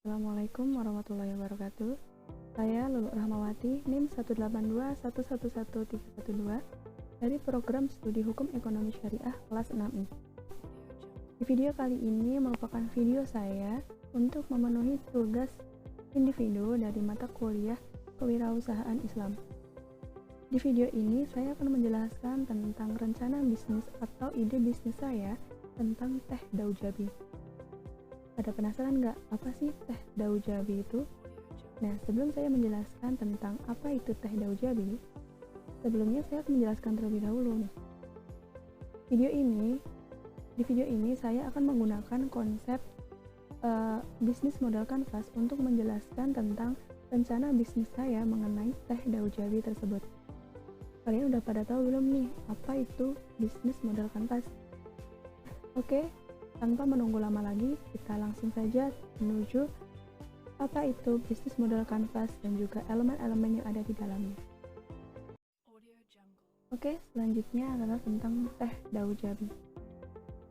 Assalamualaikum warahmatullahi wabarakatuh. Saya Lulu Rahmawati, NIM 182111312 dari program Studi Hukum Ekonomi Syariah kelas 6I. Di video kali ini merupakan video saya untuk memenuhi tugas individu dari mata kuliah Kewirausahaan Islam. Di video ini saya akan menjelaskan tentang rencana bisnis atau ide bisnis saya tentang teh Daujabi. Pada penasaran nggak apa sih teh Daujabi itu? Nah, sebelum saya menjelaskan tentang apa itu teh Daujabi, sebelumnya saya akan menjelaskan terlebih dahulu nih. Di video ini saya akan menggunakan konsep bisnis modal kanvas untuk menjelaskan tentang rencana bisnis saya mengenai teh Daujabi tersebut. Kalian udah pada tahu belum nih apa itu bisnis modal kanvas? Oke, tanpa menunggu lama lagi, kita langsung saja menuju apa itu bisnis modal kanvas dan juga elemen-elemen yang ada di dalamnya. Oke, selanjutnya adalah tentang teh Daujabi.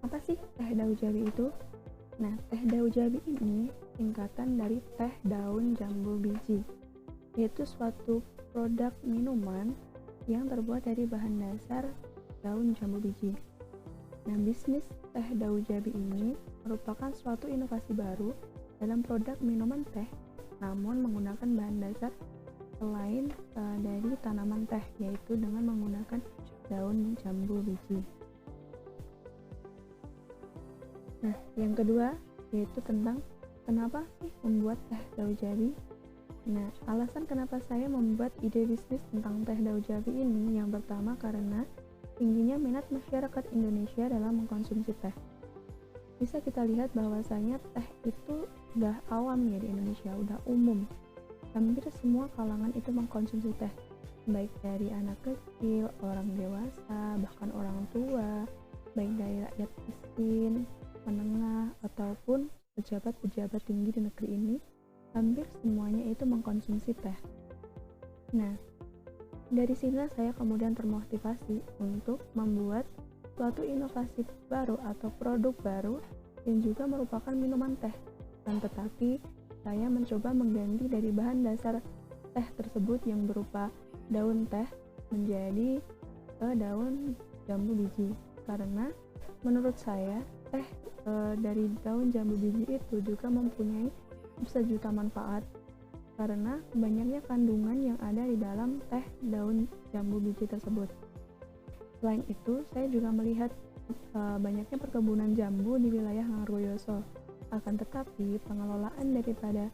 Apa sih teh Daujabi itu? Nah, teh Daujabi ini singkatan dari teh daun jambu biji, yaitu suatu produk minuman yang terbuat dari bahan dasar daun jambu biji. Nah, bisnis teh Daujabi ini merupakan suatu inovasi baru dalam produk minuman teh, namun menggunakan bahan dasar selain dari tanaman teh, yaitu dengan menggunakan daun jambu biji. Nah, yang kedua yaitu tentang kenapa sih membuat teh Daujabi. Nah, alasan kenapa saya membuat ide bisnis tentang teh Daujabi ini, yang pertama karena tingginya minat masyarakat Indonesia dalam mengkonsumsi teh. Bisa kita lihat bahwasanya teh itu udah awam ya di Indonesia, udah umum. Hampir semua kalangan itu mengkonsumsi teh, baik dari anak kecil, orang dewasa, bahkan orang tua, baik dari rakyat miskin, menengah, ataupun pejabat-pejabat tinggi di negeri ini, hampir semuanya itu mengkonsumsi teh. Nah, dari sinilah saya kemudian termotivasi untuk membuat suatu inovasi baru atau produk baru yang juga merupakan minuman teh. Dan tetapi saya mencoba mengganti dari bahan dasar teh tersebut yang berupa daun teh menjadi daun jambu biji. Karena menurut saya teh dari daun jambu biji itu juga mempunyai sejuta manfaat, karena banyaknya kandungan yang ada di dalam teh daun jambu biji tersebut. Selain itu, saya juga melihat banyaknya perkebunan jambu di wilayah Ngargoyoso. Akan tetapi, pengelolaan daripada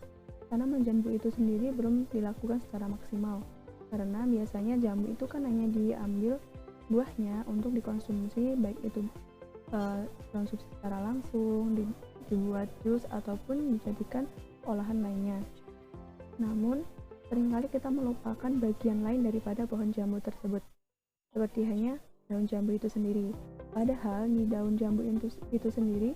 tanaman jambu itu sendiri belum dilakukan secara maksimal. Karena biasanya jambu itu kan hanya diambil buahnya untuk dikonsumsi, baik itu konsumsi secara langsung, dibuat jus, ataupun dijadikan olahan lainnya. Namun, seringkali kita melupakan bagian lain daripada pohon jambu tersebut, seperti hanya daun jambu itu sendiri. Padahal di daun jambu itu sendiri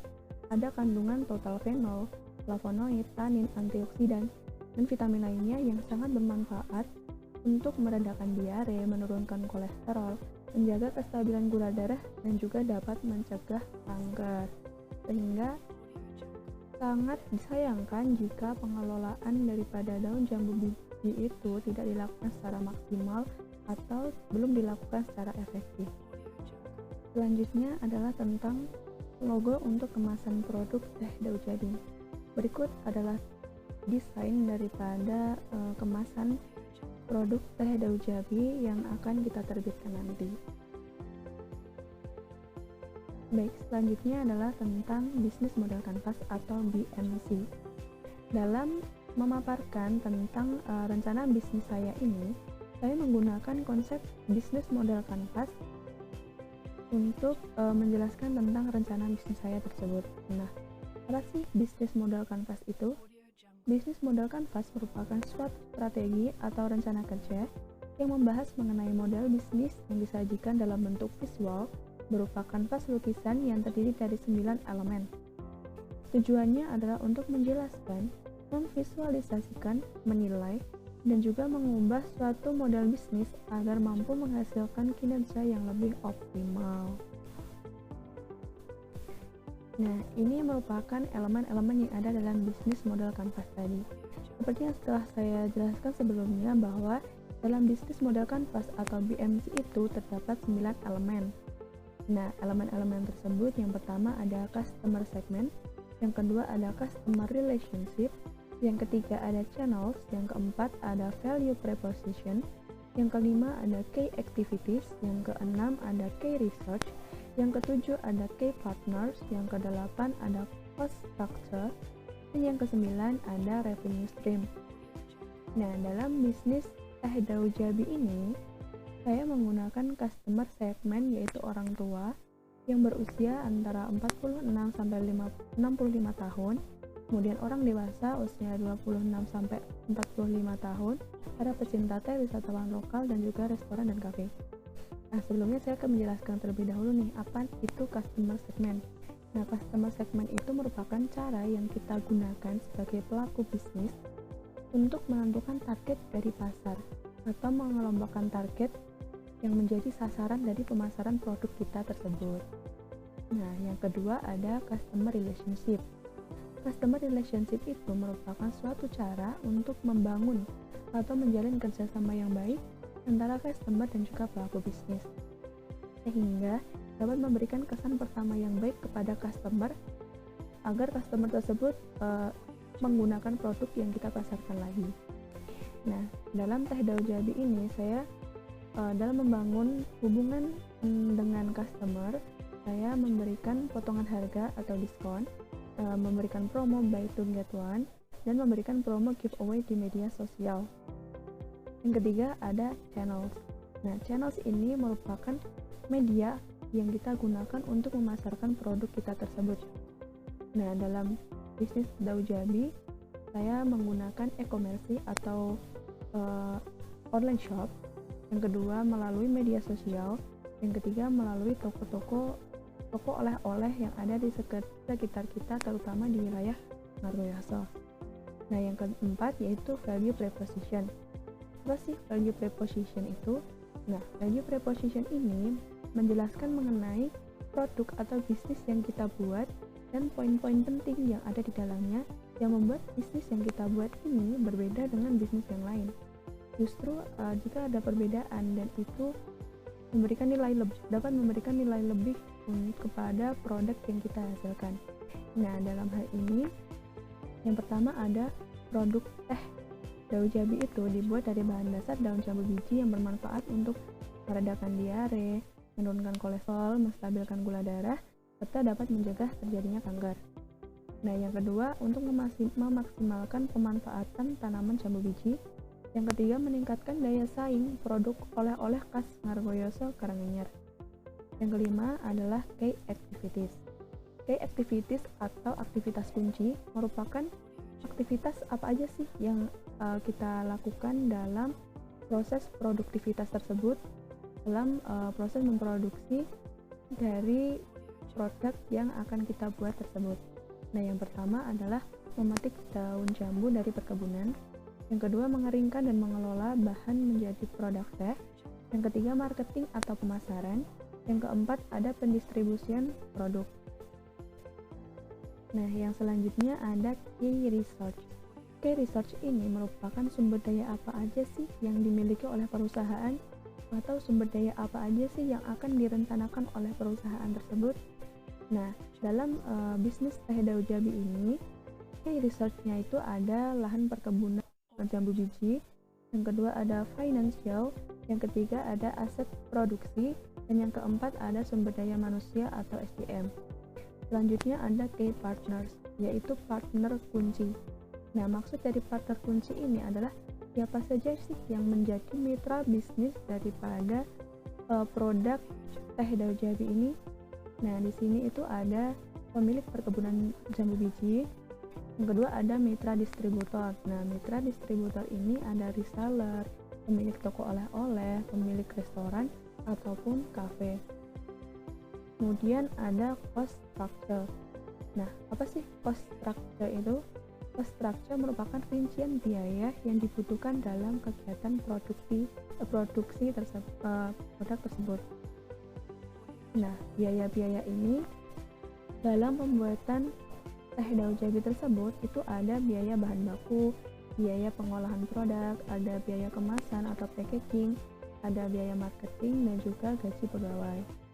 ada kandungan total fenol, flavonoid, tanin, antioksidan, dan vitamin lainnya yang sangat bermanfaat untuk meredakan diare, menurunkan kolesterol, menjaga kestabilan gula darah, dan juga dapat mencegah kanker. Sehingga sangat disayangkan jika pengelolaan daripada daun jambu biji itu tidak dilakukan secara maksimal atau belum dilakukan secara efektif. Selanjutnya adalah tentang logo untuk kemasan produk teh Daujabi. Berikut adalah desain daripada kemasan produk teh Daujabi yang akan kita terbitkan nanti. Baik, selanjutnya adalah tentang bisnis modal kanvas atau BMC. Dalam memaparkan tentang rencana bisnis saya ini, saya menggunakan konsep bisnis modal kanvas untuk menjelaskan tentang rencana bisnis saya tersebut. Nah, apa sih bisnis modal kanvas itu? Bisnis modal kanvas merupakan suatu strategi atau rencana kerja yang membahas mengenai model bisnis yang disajikan dalam bentuk visual berupa kanvas lukisan yang terdiri dari 9 elemen. Tujuannya adalah untuk menjelaskan, memvisualisasikan, menilai, dan juga mengubah suatu model bisnis agar mampu menghasilkan kinerja yang lebih optimal. Nah, ini merupakan elemen-elemen yang ada dalam bisnis model kanvas tadi. Seperti yang setelah saya jelaskan sebelumnya bahwa dalam bisnis model kanvas atau BMC itu terdapat 9 elemen. Nah, elemen-elemen tersebut yang pertama ada customer segment, yang kedua ada customer relationship, yang ketiga ada channels, yang keempat ada value proposition, yang kelima ada key activities, yang keenam ada key research, yang ketujuh ada key partners, yang kedelapan ada cost structure, dan yang kesembilan ada revenue stream. Nah, dalam bisnis teh Daun Jabi ini, saya menggunakan customer segment yaitu orang tua yang berusia antara 46 sampai 65 tahun, kemudian orang dewasa usia 26 sampai 45 tahun, para pecinta teh, wisatawan lokal, dan juga restoran dan kafe. Nah, sebelumnya saya akan menjelaskan terlebih dahulu nih, apa itu customer segment. Nah, customer segment itu merupakan cara yang kita gunakan sebagai pelaku bisnis untuk menentukan target dari pasar atau mengelompokkan target yang menjadi sasaran dari pemasaran produk kita tersebut. Nah, yang kedua ada customer relationship. Customer relationship itu merupakan suatu cara untuk membangun atau menjalin kerjasama yang baik antara customer dan juga pelaku bisnis, sehingga dapat memberikan kesan pertama yang baik kepada customer agar customer tersebut menggunakan produk yang kita pasarkan lagi. Nah, dalam teh Daun Jabi ini saya dalam membangun hubungan dengan customer, saya memberikan potongan harga atau diskon, memberikan promo buy two get one, dan memberikan promo giveaway di media sosial. Yang ketiga ada channels. Nah, channels ini merupakan media yang kita gunakan untuk memasarkan produk kita tersebut. Nah, dalam bisnis Daun Jabi, saya menggunakan e-commerce atau online shop. Yang kedua melalui media sosial. Yang ketiga melalui toko oleh-oleh yang ada di sekitar kita, terutama di wilayah Ngargoyoso. Nah, yang keempat yaitu value proposition. Apa sih value proposition itu? Nah, value proposition ini menjelaskan mengenai produk atau bisnis yang kita buat dan poin-poin penting yang ada di dalamnya yang membuat bisnis yang kita buat ini berbeda dengan bisnis yang lain. Justru jika ada perbedaan dan itu dapat memberikan nilai lebih kepada produk yang kita hasilkan. Nah, dalam hal ini yang pertama ada produk teh Daun Jabi itu dibuat dari bahan dasar daun jambu biji yang bermanfaat untuk meredakan diare, menurunkan kolesterol, menstabilkan gula darah, serta dapat mencegah terjadinya kanker. Nah, yang kedua untuk memaksimalkan pemanfaatan tanaman jambu biji. Yang ketiga meningkatkan daya saing produk oleh-oleh khas Ngargoyoso Karanganyar. Yang kelima adalah key activities. Key activities atau aktivitas kunci merupakan aktivitas apa aja sih yang kita lakukan dalam proses produktivitas tersebut, dalam proses memproduksi dari produk yang akan kita buat tersebut. Nah, yang pertama adalah memetik daun jambu dari perkebunan. Yang kedua mengeringkan dan mengelola bahan menjadi produk teh. Yang ketiga marketing atau pemasaran. Yang keempat ada pendistribusian produk. Nah, yang selanjutnya ada key research. Key research ini merupakan sumber daya apa aja sih yang dimiliki oleh perusahaan, atau sumber daya apa aja sih yang akan direncanakan oleh perusahaan tersebut. Nah, dalam bisnis teh Daun Jabi ini, key research-nya itu ada lahan perkebunan jambu biji, yang kedua ada financial, yang ketiga ada aset produksi, dan yang keempat ada sumber daya manusia atau SDM. Selanjutnya ada key partners, yaitu partner kunci. Nah, maksud dari partner kunci ini adalah siapa saja sih yang menjadi mitra bisnis daripada produk teh Daun Jabi ini. Nah, di sini itu ada pemilik perkebunan jambu biji. Yang kedua ada mitra distributor. Nah, mitra distributor ini ada reseller, pemilik toko oleh-oleh, pemilik restoran ataupun kafe. Kemudian ada cost structure. Nah, apa sih cost structure itu? Cost structure merupakan rincian biaya yang dibutuhkan dalam kegiatan produksi produk tersebut. Nah, biaya-biaya ini Dalam pembuatan teh daun jambi tersebut itu ada biaya bahan baku, biaya pengolahan produk, ada biaya kemasan atau packaging, ada biaya marketing, dan juga gaji pegawai.